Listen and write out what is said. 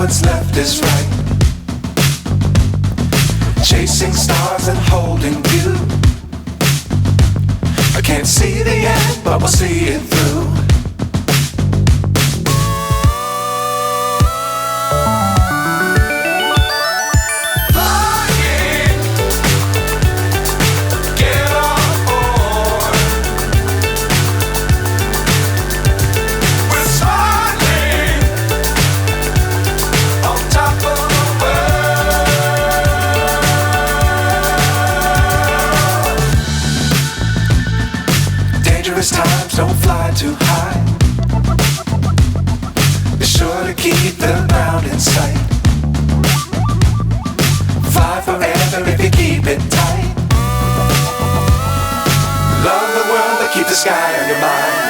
what's left is right. Chasing stars and holding you. I can't see the end, but we'll see it through. Times don't fly too high. Be sure to keep the ground in sight. Fly forever if you keep it tight. Love the world, but keep the sky on your mind.